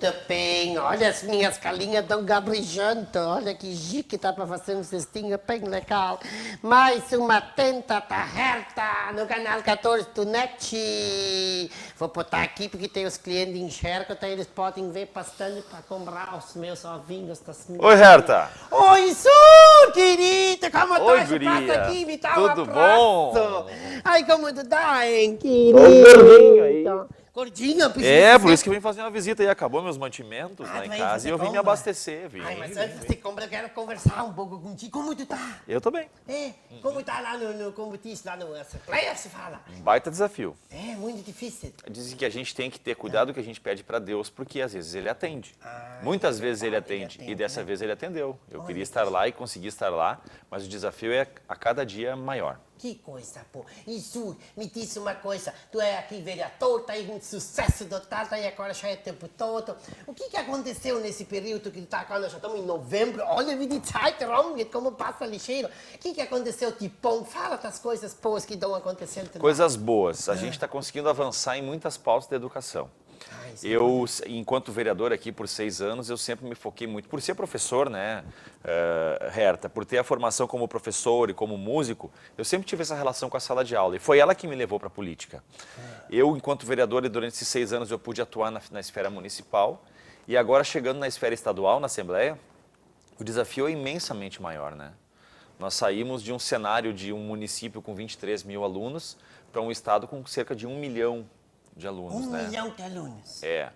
Muito bem, olha as minhas galinhas estão gabrejando, olha que chique, tá para fazer um cestinho bem legal. Mais uma tenta Herta no canal 14 do NET. Vou botar aqui porque tem os clientes enxergam, então eles podem ver bastante para comprar os meus ovinhos das minhas. Oi, Herta. Oi, Su, querida, como Oi, tá? guria. Passa aqui, me dá Tudo um abraço. bom? Ai, como tu tá, hein, querido? Gordinho aí. Gordinho, Por isso que eu vim fazer uma visita aí. Acabou meus mantimentos lá em casa e eu vim me abastecer. Ai, mas antes de você compra, eu quero conversar um pouco contigo. Como tu tá? Eu tô bem. É, como tá lá como diz, lá no Assembleia, se fala? Um baita desafio. É, muito difícil. Dizem que a gente tem que ter cuidado do que a gente pede pra Deus, porque às vezes ele atende. Muitas vezes ele atende e dessa vez ele atendeu. Eu queria estar lá e consegui estar lá, mas o desafio é a cada dia maior. Que coisa, pô. Isso, me diz uma coisa. Tu é aqui vereador, tá aí com sucesso total, tá aí agora já é tempo todo. O que aconteceu nesse período que tu tá agora? Nós já estamos em novembro. Olha, wie die Zeit rumgeht, como passa ligeiro. O que aconteceu de bom? Fala das coisas boas que estão acontecendo. Coisas boas. A gente está conseguindo avançar em muitas pautas da educação. Eu, enquanto vereador aqui por 6 anos, eu sempre me foquei muito, por ser professor, né, Herta, por ter a formação como professor e como músico, eu sempre tive essa relação com a sala de aula e foi ela que me levou para a política. Eu, enquanto vereador, e durante esses 6 anos eu pude atuar na esfera municipal e agora chegando na esfera estadual, na Assembleia, o desafio é imensamente maior, né? Nós saímos de um cenário de um município com 23 mil alunos para um estado com cerca de 1 milhão de alunos, né? 1 milhão de alunos. É.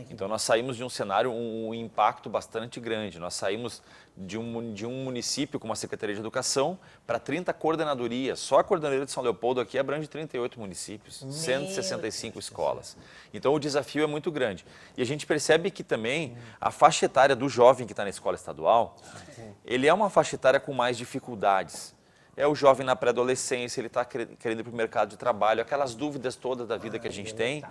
Então nós saímos de um cenário, um impacto bastante grande. Nós saímos de um município com uma Secretaria de Educação para 30 coordenadorias. Só a coordenadoria de São Leopoldo aqui abrange 38 municípios, 165 escolas. Então o desafio é muito grande. E a gente percebe que também a faixa etária do jovem que está na escola estadual, ele é uma faixa etária com mais dificuldades. É o jovem na pré-adolescência, ele está querendo ir para o mercado de trabalho, aquelas dúvidas todas da vida que a gente tem.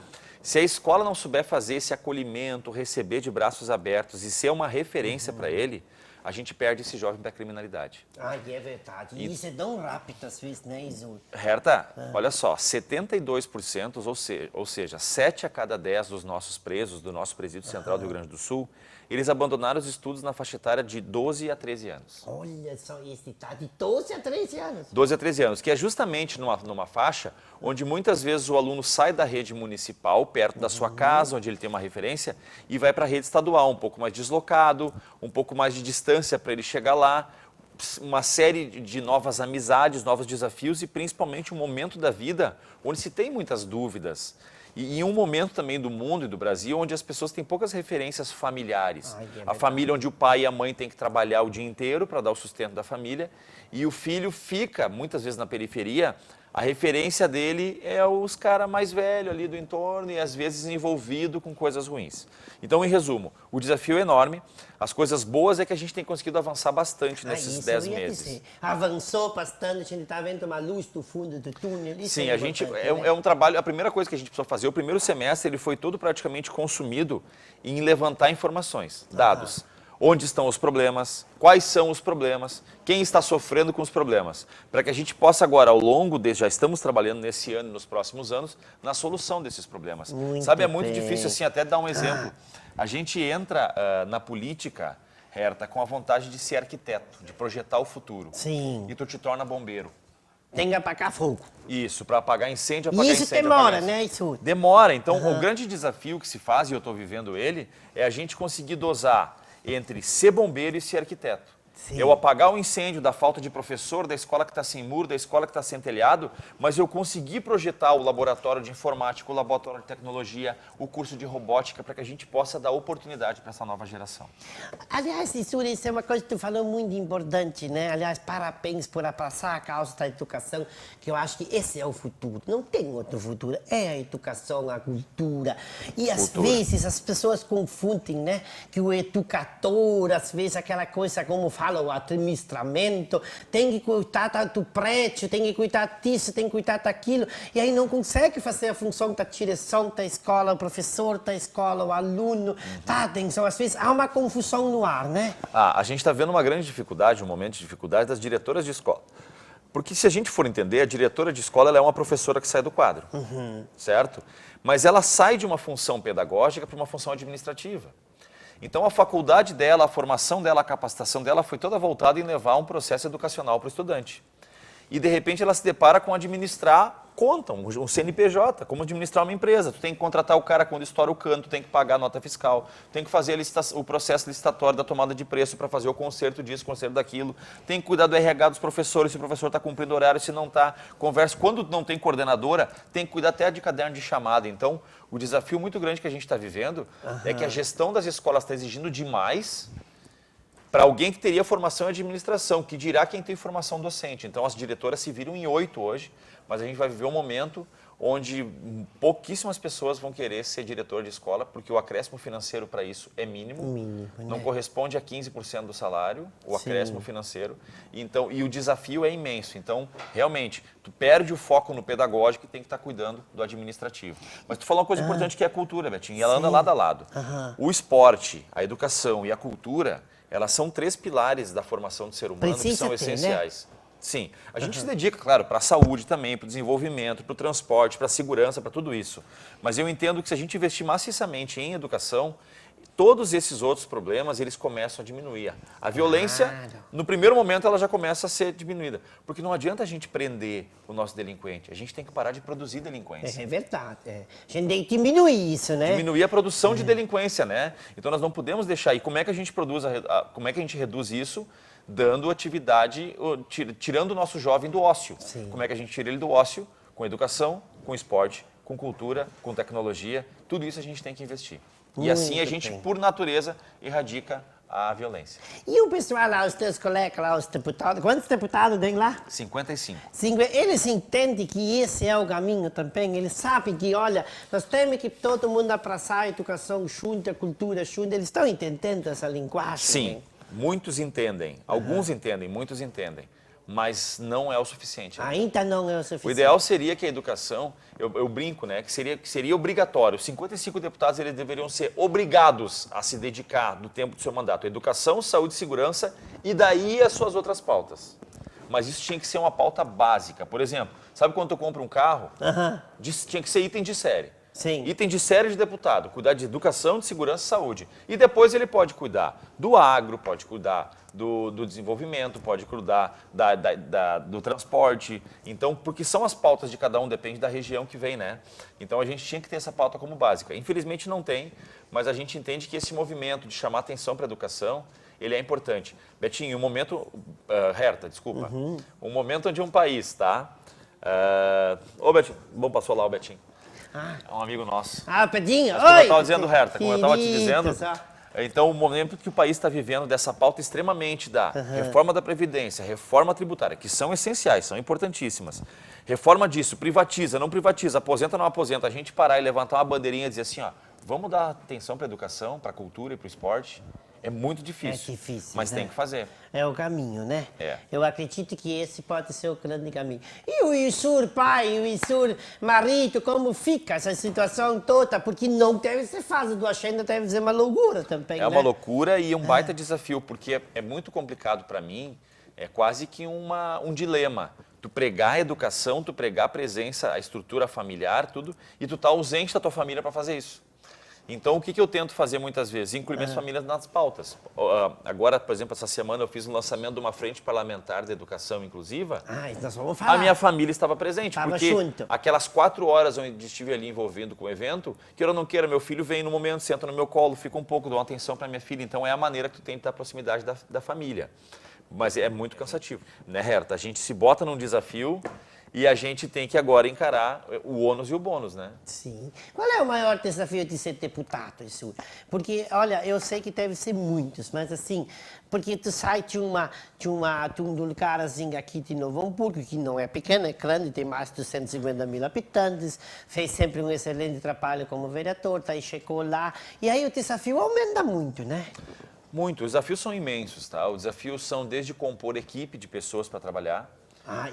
Se a escola não souber fazer esse acolhimento, receber de braços abertos e ser uma referência para ele, a gente perde esse jovem para a criminalidade. Ai, é verdade. E isso é tão rápido às vezes, né, Isu? Herta, olha só, 72%, ou seja, 7 a cada 10 dos nossos presos, do nosso presídio central do Rio Grande do Sul, eles abandonaram os estudos na faixa etária de 12 a 13 anos. Olha só, esse tá de 12 a 13 anos. 12 a 13 anos, que é justamente numa faixa onde muitas vezes o aluno sai da rede municipal, perto da sua casa, onde ele tem uma referência, e vai para a rede estadual, um pouco mais deslocado, um pouco mais de distância para ele chegar lá, uma série de novas amizades, novos desafios e principalmente um momento da vida onde se tem muitas dúvidas. E um momento também do mundo e do Brasil onde as pessoas têm poucas referências familiares. A família onde o pai e a mãe têm que trabalhar o dia inteiro para dar o sustento da família e o filho fica, muitas vezes, na periferia. A referência dele é os caras mais velhos ali do entorno e às vezes envolvido com coisas ruins. Então, em resumo, o desafio é enorme. As coisas boas é que a gente tem conseguido avançar bastante nesses 10 meses. Avançou bastante, a gente está vendo uma luz do fundo do túnel. Sim, a gente é um trabalho, a primeira coisa que a gente precisou fazer, o primeiro semestre ele foi todo praticamente consumido em levantar informações, dados. Onde estão os problemas, quais são os problemas, quem está sofrendo com os problemas, para que a gente possa agora, ao longo já estamos trabalhando nesse ano e nos próximos anos, na solução desses problemas. Sabe, é muito difícil assim, até dar um exemplo. A gente entra na política, Herta, com a vontade de ser arquiteto, de projetar o futuro. Sim. E tu te torna bombeiro. Tem que apagar fogo. Isso, para apagar incêndio, apagar incêndio. Isso demora, né, isso? Demora. Então, o grande desafio que se faz, e eu estou vivendo ele, é a gente conseguir dosar entre ser bombeiro e ser arquiteto. Sim. Eu apagar o incêndio da falta de professor, da escola que está sem muro, da escola que está sem telhado, mas eu consegui projetar o laboratório de informática, o laboratório de tecnologia, o curso de robótica, para que a gente possa dar oportunidade para essa nova geração. Aliás, isso é uma coisa que tu falou muito importante, né? Aliás, parabéns por abraçar a causa da educação, que eu acho que esse é o futuro. Não tem outro futuro, é a educação, a cultura. E às vezes as pessoas confundem, né? Que o educador, às vezes aquela coisa como fala, o administramento, tem que cuidar do prédio, tem que cuidar disso, tem que cuidar daquilo, e aí não consegue fazer a função da direção da escola, o professor da escola, o aluno, da atenção. Às vezes há uma confusão no ar, né? A gente está vendo uma grande dificuldade, um momento de dificuldade das diretoras de escola. Porque se a gente for entender, a diretora de escola ela é uma professora que sai do quadro, certo? Mas ela sai de uma função pedagógica para uma função administrativa. Então a faculdade dela, a formação dela, a capacitação dela foi toda voltada em levar um processo educacional para o estudante. E de repente ela se depara com administrar conta, um CNPJ, como administrar uma empresa. Tu tem que contratar o cara quando estoura o cano, tu tem que pagar a nota fiscal, tu tem que fazer o processo licitatório da tomada de preço para fazer o conserto disso, conserto daquilo, tem que cuidar do RH dos professores, se o professor está cumprindo horário, se não está, conversa. Quando não tem coordenadora, tem que cuidar até de caderno de chamada. Então, o desafio muito grande que a gente está vivendo é que a gestão das escolas está exigindo demais para alguém que teria formação em administração, que dirá quem tem formação docente. Então, as diretoras se viram em 8 hoje, mas a gente vai viver um momento onde pouquíssimas pessoas vão querer ser diretor de escola, porque o acréscimo financeiro para isso é mínimo, não né? corresponde a 15% do salário, o Sim. acréscimo financeiro, então, e o desafio é imenso. Então, realmente, tu perde o foco no pedagógico e tem que estar cuidando do administrativo. Mas tu falou uma coisa importante que é a cultura, Betinho, e ela anda lado a lado. O esporte, a educação e a cultura, elas são 3 pilares da formação do ser humano que são essenciais. Né? Sim, a gente se dedica, claro, para a saúde também, para o desenvolvimento, para o transporte, para a segurança, para tudo isso. Mas eu entendo que se a gente investir maciçamente em educação, todos esses outros problemas, eles começam a diminuir. A violência, no primeiro momento, ela já começa a ser diminuída. Porque não adianta a gente prender o nosso delinquente, a gente tem que parar de produzir delinquência. É verdade. A gente tem que diminuir isso, né? Diminuir a produção de delinquência, né? Então nós não podemos deixar. E como é que a gente produz, como é que a gente reduz isso? Dando atividade, tirando o nosso jovem do ócio. Sim. Como é que a gente tira ele do ócio? Com educação, com esporte, com cultura, com tecnologia. Tudo isso a gente tem que investir. E assim a gente, por natureza, erradica a violência. E o pessoal lá, os teus colegas lá, os deputados, quantos deputados tem lá? 55. Eles entendem que esse é o caminho também, eles sabem que, olha, nós temos que todo mundo abraçar a educação junto, a cultura junto, eles estão entendendo essa linguagem? Sim, né? muitos entendem, alguns entendem, muitos entendem, mas não é o suficiente. Ainda não é o suficiente. O ideal seria que a educação, eu brinco, né, que seria obrigatório. 55 deputados eles deveriam ser obrigados a se dedicar do tempo do seu mandato. Educação, saúde e segurança e daí as suas outras pautas. Mas isso tinha que ser uma pauta básica. Por exemplo, sabe quando tu compra um carro? Tinha que ser item de série. Sim. Item de série de deputado, cuidar de educação, de segurança e saúde. E depois ele pode cuidar do agro, pode cuidar do desenvolvimento, pode cuidar do transporte. Então, porque são as pautas de cada um, depende da região que vem, né? Então a gente tinha que ter essa pauta como básica. Infelizmente não tem, mas a gente entende que esse movimento de chamar atenção para a educação, ele é importante. Betinho, um momento... Herta, desculpa. Um momento onde um país, tá? Ô, Betinho, bom, passou lá o Betinho. É um amigo nosso. Pedinho, Mas como oi! eu estava dizendo, Herta, como eu estava te dizendo, Só. então o momento que o país está vivendo dessa pauta extremamente da reforma da Previdência, reforma tributária, que são essenciais, são importantíssimas. Reforma disso, privatiza, não privatiza, aposenta, não aposenta, a gente parar e levantar uma bandeirinha e dizer assim, ó, vamos dar atenção para a educação, para a cultura e para o esporte. É muito difícil, mas né? tem que fazer. É o caminho, né? É. Eu acredito que esse pode ser o grande caminho. E o Isur pai, o Isur marido, como fica essa situação toda? Porque não deve ser fácil, do agenda deve ser uma loucura também, É uma loucura e um baita desafio, porque é muito complicado para mim, é quase que um dilema. Tu pregar a educação, tu pregar a presença, a estrutura familiar, tudo, e tu tá ausente da tua família para fazer isso. Então, o que eu tento fazer muitas vezes? Incluir minhas famílias nas pautas. Agora, por exemplo, essa semana eu fiz um lançamento de uma frente parlamentar de educação inclusiva. Nós vamos falar. A minha família estava presente, Tava porque junto. aquelas 4 horas onde estive ali envolvido com o evento, queira ou não queira, meu filho vem no momento, senta no meu colo, fica um pouco, dou uma atenção para minha filha. Então, é a maneira que tu tem de estar à proximidade da família. Mas é muito cansativo, né, Herta? A gente se bota num desafio e a gente tem que agora encarar o ônus e o bônus, né? Sim. Qual é o maior desafio de ser deputado, Isur? Porque, olha, eu sei que deve ser muitos, mas assim, porque tu sai de um lugar assim aqui de Novo Hamburgo, que não é pequeno, é grande, tem mais de 250 mil habitantes, fez sempre um excelente trabalho como vereador, daí chegou lá, e aí o desafio aumenta muito, né? Muito. Os desafios são imensos, tá? Os desafios são desde compor equipe de pessoas para trabalhar,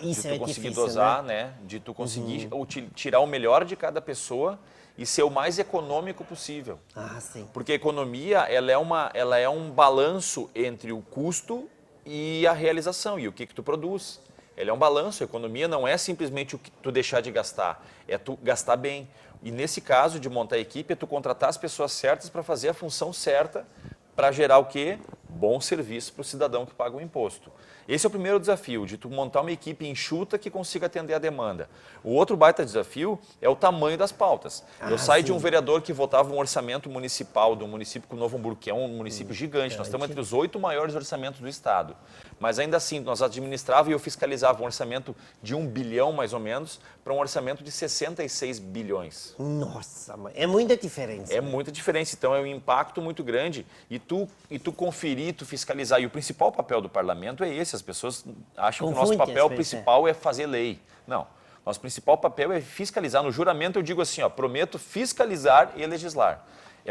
Isso de tu é conseguir difícil, dosar, né? De tu conseguir tirar o melhor de cada pessoa e ser o mais econômico possível. Sim. Porque a economia, ela é um balanço entre o custo e a realização, e o que tu produz. Ele é um balanço. A economia não é simplesmente o que tu deixar de gastar, é tu gastar bem. E nesse caso de montar a equipe, é tu contratar as pessoas certas para fazer a função certa, para gerar o quê? Bom serviço para o cidadão que paga o imposto. Esse é o primeiro desafio, de tu montar uma equipe enxuta que consiga atender a demanda. O outro baita desafio é o tamanho das pautas. Eu saio de um vereador que votava um orçamento municipal do município de Novo Hamburgo, que é um município gigante. Nós estamos entre os 8 maiores orçamentos do estado. Mas ainda assim, nós administrava e eu fiscalizava um orçamento de 1 bilhão, mais ou menos, para um orçamento de 66 bilhões. Nossa, mãe, é muita diferença. É muita diferença, então é um impacto muito grande e tu conferir, tu fiscalizar. E o principal papel do parlamento é esse, as pessoas acham que o nosso papel principal é fazer lei. Não, nosso principal papel é fiscalizar. No juramento eu digo assim, ó, prometo fiscalizar e legislar.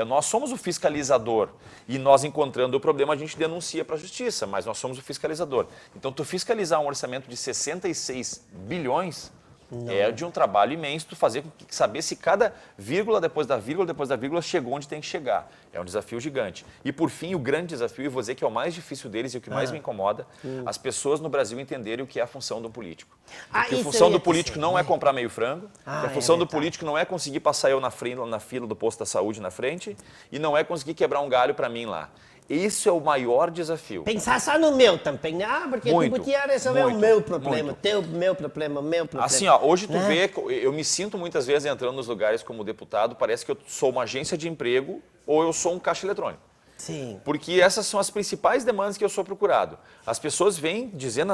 Nós somos o fiscalizador e nós encontrando o problema a gente denuncia para a justiça, mas nós somos o fiscalizador. Então tu fiscalizar um orçamento de 66 bilhões... É de um trabalho imenso tu saber se cada vírgula depois da vírgula chegou onde tem que chegar. É um desafio gigante. E por fim, o grande desafio, e vou dizer que é o mais difícil deles e o que mais me incomoda, as pessoas no Brasil entenderem o que é a função do político. Porque a função do político não é comprar meio frango, a função do político não é conseguir passar eu na fila do posto da saúde na frente e não é conseguir quebrar um galho para mim lá. Esse é o maior desafio. Pensar só no meu também, né? Porque tu podia resolver o meu problema, meu problema. Assim, ó, hoje tu vê, eu me sinto muitas vezes entrando nos lugares como deputado, parece que eu sou uma agência de emprego ou eu sou um caixa eletrônico. Sim. Porque essas são as principais demandas que eu sou procurado. As pessoas vêm dizendo,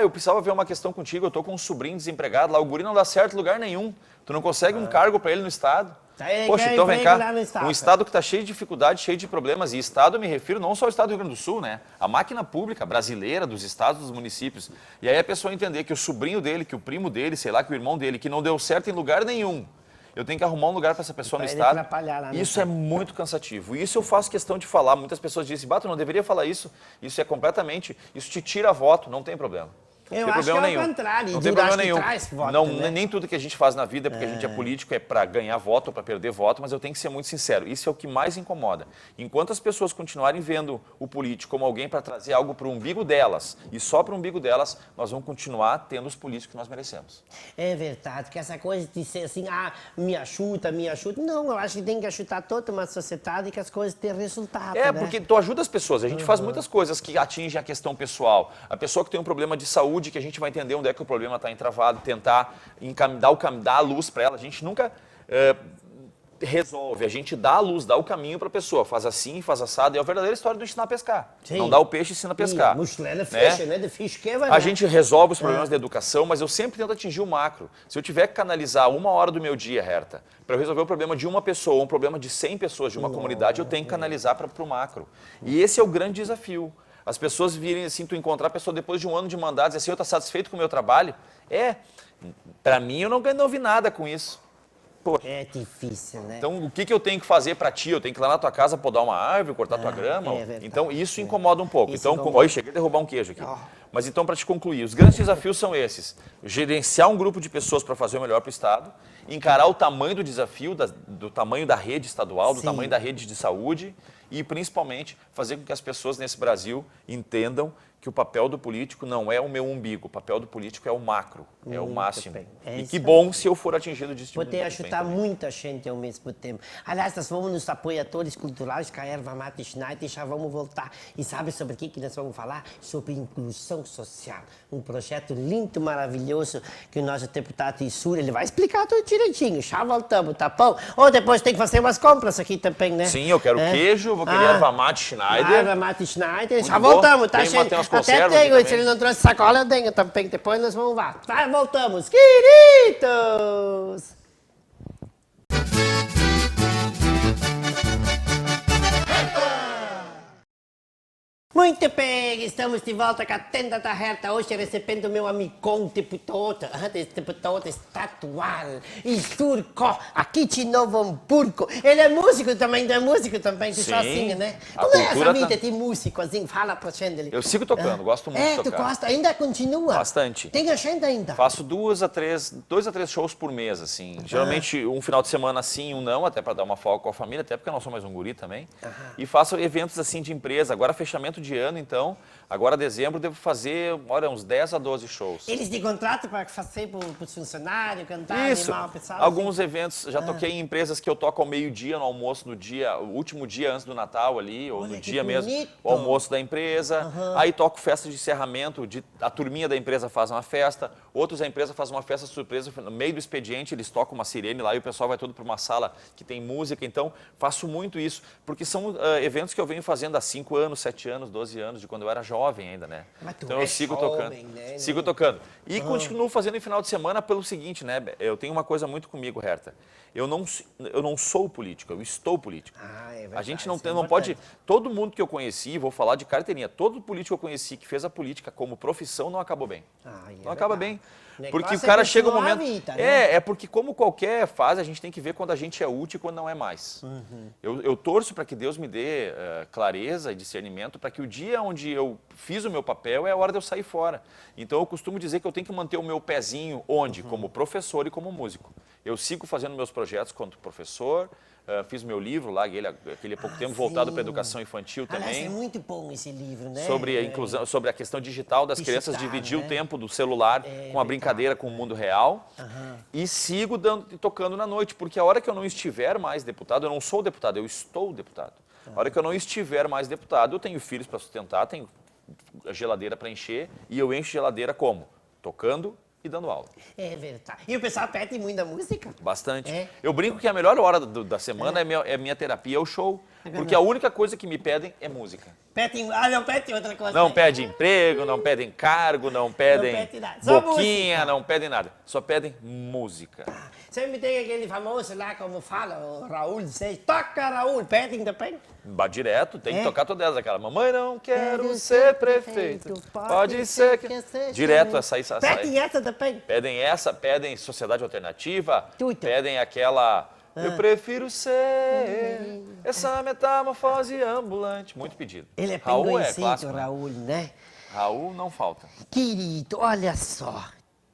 eu precisava ver uma questão contigo, eu estou com um sobrinho desempregado lá, o guri não dá certo em lugar nenhum. Tu não consegue um cargo para ele no Estado. Poxa, então vem cá, um estado que está cheio de dificuldades, cheio de problemas, e estado eu me refiro não só ao estado do Rio Grande do Sul, né? A máquina pública brasileira, dos estados, dos municípios. E aí a pessoa entender que o sobrinho dele, que o primo dele, sei lá, que o irmão dele, que não deu certo em lugar nenhum, eu tenho que arrumar um lugar para essa pessoa no estado. Isso é muito cansativo. E isso eu faço questão de falar. Muitas pessoas dizem, tu não deveria falar isso. Isso é completamente, isso te tira voto, não tem problema. Eu acho que é o contrário. Não tem problema nenhum. Voto, né? Nem tudo que a gente faz na vida, porque a gente é político, é para ganhar voto ou para perder voto, mas eu tenho que ser muito sincero. Isso é o que mais incomoda. Enquanto as pessoas continuarem vendo o político como alguém para trazer algo para o umbigo delas, e só para o umbigo delas, nós vamos continuar tendo os políticos que nós merecemos. É verdade, que essa coisa de ser assim, me ajuda. Não, eu acho que tem que ajudar toda uma sociedade e que as coisas tenham resultado. Porque tu ajuda as pessoas. A gente faz muitas coisas que atingem a questão pessoal. A pessoa que tem um problema de saúde, que a gente vai entender onde é que o problema está entravado, tentar dar a luz para ela. A gente nunca resolve, a gente dá a luz, dá o caminho para a pessoa. Faz assim, faz assado. É a verdadeira história do ensinar a pescar. Sim. Não dá o peixe, ensina a pescar. A gente resolve os problemas da educação, mas eu sempre tento atingir o macro. Se eu tiver que canalizar 1 hora do meu dia, Herta, para eu resolver o problema de uma pessoa, um problema de 100 pessoas de uma comunidade, eu tenho que canalizar para o macro. E esse é o grande desafio. As pessoas virem assim, tu encontrar a pessoa depois de 1 ano de mandato, dizer assim, eu estou satisfeito com o meu trabalho? Para mim eu não vi nada com isso. Pô. É difícil, né? Então, o que eu tenho que fazer para ti? Eu tenho que ir lá na tua casa podar uma árvore, cortar tua grama? Então, isso incomoda um pouco. Olha, cheguei a derrubar um queijo aqui. Mas então, para te concluir, os grandes desafios são esses. Gerenciar um grupo de pessoas para fazer o melhor para o Estado, encarar o tamanho do desafio, do tamanho da rede estadual, do tamanho da rede de saúde e, principalmente, fazer com que as pessoas nesse Brasil entendam que o papel do político não é o meu umbigo, o papel do político é o macro, é o máximo. E que bom se eu for atingido disso. Poder ajudar muita gente ao mesmo tempo. Aliás, nós vamos nos apoiadores culturais com a Erva Mate Schneider e já vamos voltar. E sabe sobre o que nós vamos falar? Sobre inclusão social. Um projeto lindo, maravilhoso que o nosso deputado Isur, ele vai explicar tudo direitinho. Já voltamos, tá bom? Ou depois tem que fazer umas compras aqui também, né? Sim, eu quero queijo, vou querer Erva Mate Schneider. Erva Mate Schneider, já voltamos, tá, gente? Até tenho, se ele não trouxe sacola, eu tenho também. Depois nós vamos lá. Vai, voltamos. Queridos! Muito bem, estamos de volta com a Tenda da Herta, hoje recebendo o meu amigão deputado estadual, Isturco, aqui de Novo Hamburgo. Ele é músico também, tu só assim, né? Como é essa vida de músico, assim? Fala pra gente. Eu sigo tocando, gosto muito de tocar. Tu gosta? Ainda continua? Bastante. Tem agenda ainda? Faço 2 a 3 shows por mês, assim. Geralmente um final de semana sim, um não, até pra dar uma folga com a família, até porque eu não sou mais um guri também. E faço eventos assim de empresa, agora fechamento de ano, então, agora dezembro, devo fazer, olha, uns 10 a 12 shows. Eles te contratam para fazer para os funcionários, cantar, Isso, animar o pessoal? alguns eventos, já toquei em empresas que eu toco ao meio-dia, no almoço, no dia, o último dia antes do Natal ali, ou Olha, no que dia mesmo, bonito. o almoço da empresa. Aí toco festa de encerramento, a turminha da empresa faz uma festa, outros da empresa faz uma festa surpresa, no meio do expediente eles tocam uma sirene lá e o pessoal vai todo para uma sala que tem música, então faço muito isso, porque são eventos que eu venho fazendo há 5 anos, 7 anos, 12 anos, de quando eu era jovem ainda, né? Mas tu Então eu é sigo jovem, tocando, né? sigo tocando. E continuo fazendo em final de semana pelo seguinte, né? Eu tenho uma coisa muito comigo, Herta. Eu não sou político, eu estou político. Ah, é verdade, A gente isso é não pode... importante. Todo mundo que eu conheci, vou falar de carteirinha, todo político que eu conheci que fez a política como profissão não acabou bem. Não acaba bem. Porque o negócio cara é chega um continuar a momento... vida, né? É porque como qualquer fase, a gente tem que ver quando a gente é útil e quando não é mais. Eu torço para que Deus me dê clareza e discernimento para que o dia onde eu fiz o meu papel é a hora de eu sair fora. Então eu costumo dizer que eu tenho que manter o meu pezinho onde? Como professor e como músico. Eu sigo fazendo meus projetos quanto professor, fiz meu livro lá, aquele há pouco tempo, voltado para a educação infantil Aliás, também. é muito bom esse livro, né? Sobre a inclusão, sobre a questão digital das crianças, dividir né? o tempo do celular com a brincadeira com o mundo real. E sigo tocando na noite, porque a hora que eu não estiver mais deputado, eu não sou deputado, eu estou deputado. A hora que eu não estiver mais deputado, eu tenho filhos para sustentar, tenho a geladeira para encher, e eu encho geladeira como? Tocando e dando aula. É verdade. E o pessoal pede muita música? Bastante. É? Eu brinco que a melhor hora da semana é minha terapia, é o show. Porque a única coisa que me pedem é música. Pedem, não pedem outra coisa. Não né? pedem emprego, não pedem cargo, não pedem pede nada. Só boquinha, música. não pedem nada. Só pedem música. Sempre tem aquele famoso lá, como fala, o Raul Seixas. Toca, Raul. Pedem também? Direto, tem que É? tocar todas aquela. Mamãe, não quero ser prefeito. Pode ser que... seja Direto, essa. essa. Pedem essa também? Pedem essa, pedem sociedade alternativa, Tudo. pedem aquela... Eu prefiro ser essa metamorfose ambulante. Muito pedido. Ele é bem Raul conhecido, clássico, né? Raul, né? Raul não falta. Querido, olha só.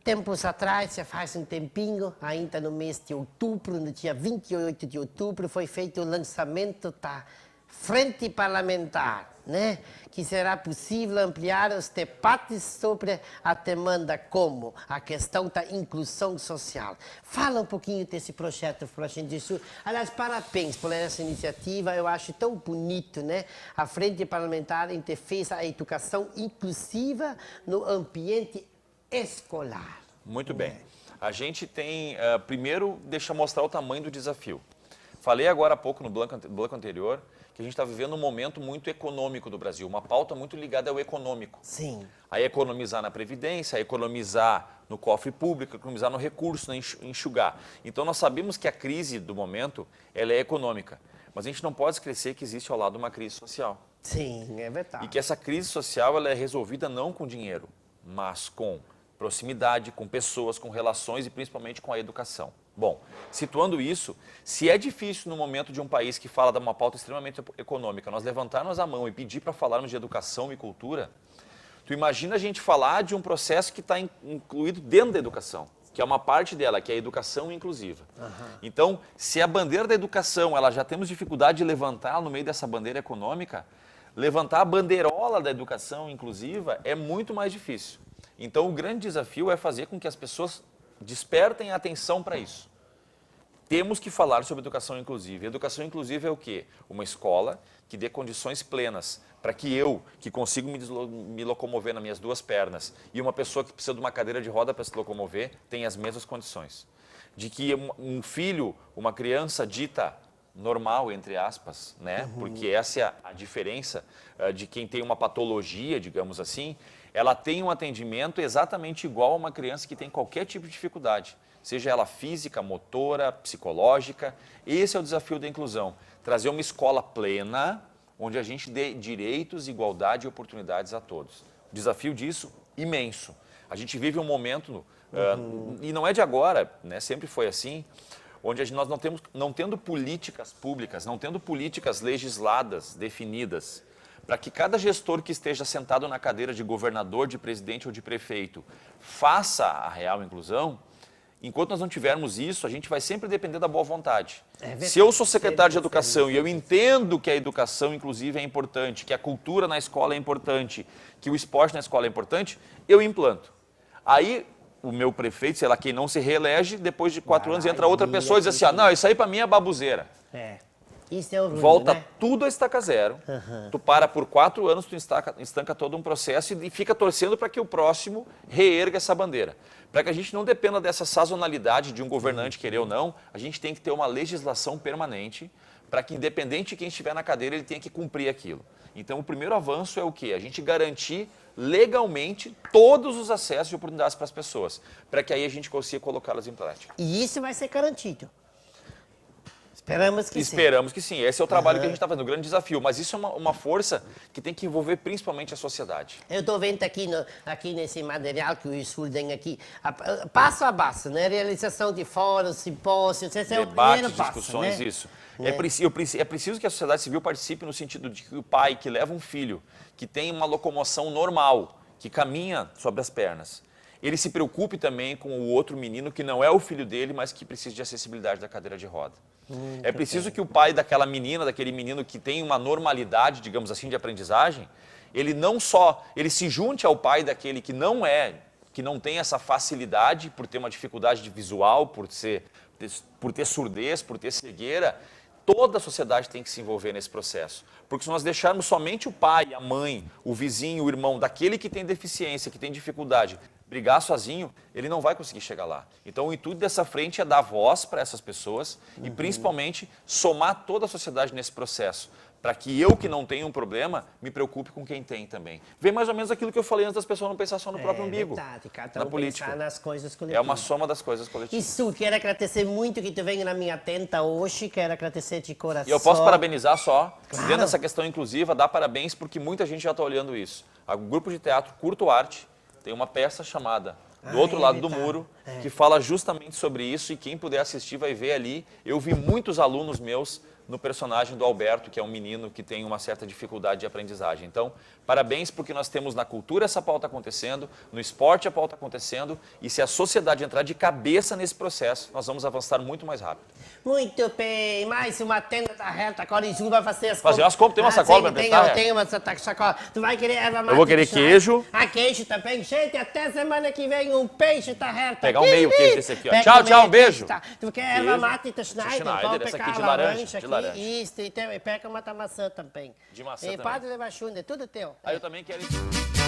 Tempos atrás, já faz um tempinho, ainda no mês de outubro, no dia 28 de outubro, foi feito o lançamento da Frente Parlamentar, né? Que será possível ampliar os debates sobre a demanda como a questão da inclusão social. Fala um pouquinho desse projeto para a gente. Aliás, parabéns por essa iniciativa, eu acho tão bonito, né? A Frente Parlamentar em defesa da educação inclusiva no ambiente escolar. Muito bem. A gente tem, primeiro, deixa eu mostrar o tamanho do desafio. Falei agora há pouco no bloco anterior que a gente está vivendo um momento muito econômico do Brasil, uma pauta muito ligada ao econômico. Sim. A economizar na Previdência, a economizar no cofre público, economizar no recurso, enxugar. Então nós sabemos que a crise do momento ela é econômica, mas a gente não pode esquecer que existe ao lado uma crise social. Sim, é verdade. E que essa crise social ela é resolvida não com dinheiro, mas com proximidade, com pessoas, com relações e principalmente com a educação. Bom, situando isso, se é difícil no momento de um país que fala de uma pauta extremamente econômica, nós levantarmos a mão e pedir para falarmos de educação e cultura, tu imagina a gente falar de um processo que está incluído dentro da educação, que é uma parte dela, que é a educação inclusiva. Então, se a bandeira da educação, ela já temos dificuldade de levantar no meio dessa bandeira econômica, levantar a bandeirola da educação inclusiva é muito mais difícil. Então, o grande desafio é fazer com que as pessoas despertem a atenção para isso. Temos que falar sobre educação inclusiva. E educação inclusiva é o quê? Uma escola que dê condições plenas para que eu, que consigo me locomover nas minhas duas pernas, e uma pessoa que precisa de uma cadeira de roda para se locomover, tenha as mesmas condições. De que um filho, uma criança dita normal, entre aspas, né? Porque essa é a diferença de quem tem uma patologia, digamos assim, ela tem um atendimento exatamente igual a uma criança que tem qualquer tipo de dificuldade, seja ela física, motora, psicológica. Esse é o desafio da inclusão, trazer uma escola plena, onde a gente dê direitos, igualdade e oportunidades a todos. O desafio disso, imenso. A gente vive um momento, e não é de agora, né? Sempre foi assim, onde nós não tendo políticas públicas, não tendo políticas legisladas, definidas, para que cada gestor que esteja sentado na cadeira de governador, de presidente ou de prefeito faça a real inclusão, Enquanto nós não tivermos isso, a gente vai sempre depender da boa vontade. verdade. Se eu sou secretário de educação e eu entendo que a educação, inclusive, é importante, que a cultura na escola é importante, que o esporte na escola é importante, eu implanto. Aí, o meu prefeito, sei lá, quem não se reelege, depois de 4 anos entra outra pessoa e diz assim, não, isso aí para mim é babuzeira. Isso é o ruim, Volta né? tudo a estaca zero, tu para por 4 anos, tu estanca todo um processo e fica torcendo para que o próximo reerga essa bandeira. Para que a gente não dependa dessa sazonalidade de um governante querer ou não, a gente tem que ter uma legislação permanente para que, independente de quem estiver na cadeira, ele tenha que cumprir aquilo. Então, o primeiro avanço é o quê? A gente garantir legalmente todos os acessos e oportunidades para as pessoas, para que aí a gente consiga colocá-las em prática. E isso vai ser garantido. Esperamos que sim. Esperamos que sim. Esse é o trabalho que a gente está fazendo, o grande desafio. Mas isso é uma força que tem que envolver principalmente a sociedade. Eu estou vendo aqui nesse material que o Isul tem aqui, passo a passo, né? Realização de fóruns, simpósios, esse é o Debates, primeiro passo, discussões, né? isso. É preciso que a sociedade civil participe no sentido de que o pai que leva um filho, que tem uma locomoção normal, que caminha sobre as pernas, ele se preocupe também com o outro menino que não é o filho dele, mas que precisa de acessibilidade da cadeira de roda. É preciso que o pai daquela menina, daquele menino que tem uma normalidade, digamos assim, de aprendizagem, ele não só, ele se junte ao pai daquele que não tem essa facilidade por ter uma dificuldade de visual, por ter surdez, por ter cegueira. Toda a sociedade tem que se envolver nesse processo. Porque se nós deixarmos somente o pai, a mãe, o vizinho, o irmão, daquele que tem deficiência, que tem dificuldade, brigar sozinho, ele não vai conseguir chegar lá. Então, o intuito dessa frente é dar voz para essas pessoas e, principalmente, somar toda a sociedade nesse processo, para que eu, que não tenho um problema, me preocupe com quem tem também. Vê mais ou menos aquilo que eu falei antes das pessoas não pensar só no próprio umbigo. Verdade, cada na um política. pensar nas coisas É coletivas. uma soma das coisas coletivas. Isso, quero agradecer muito que tu veio na minha tenda hoje, quero agradecer de coração. E eu posso parabenizar só, Claro. dentro dessa questão inclusiva, dar parabéns porque muita gente já está olhando isso. O grupo de teatro Curto Arte tem uma peça chamada Do Outro Lado do verdade. Muro, que fala justamente sobre isso e quem puder assistir vai ver ali. Eu vi muitos alunos meus no personagem do Alberto, que é um menino que tem uma certa dificuldade de aprendizagem. Então, parabéns porque nós temos na cultura essa pauta acontecendo, no esporte a pauta acontecendo, e se a sociedade entrar de cabeça nesse processo, nós vamos avançar muito mais rápido. Muito bem, mais uma tenda da reta, agora em julho vai fazer as Fazer umas compras, tem uma sacola para emprestar? Eu tenho uma sacola. Tu vai querer erva mate? Eu vou querer queijo. Queijo também. Gente, até semana que vem um peixe tá reta. Pegar um meio queijo desse aqui, ó. Pega Tchau, um tchau, meio um beijo. queijo, tá? Tu quer erva Queijo. mate da Schneider? Schneider, Vamos essa pegar aqui de a laranja, aqui. de laranja. Isso, e pega uma da maçã também. De maçã e também. pode levar chunda, tudo teu. Aí eu também quero isso.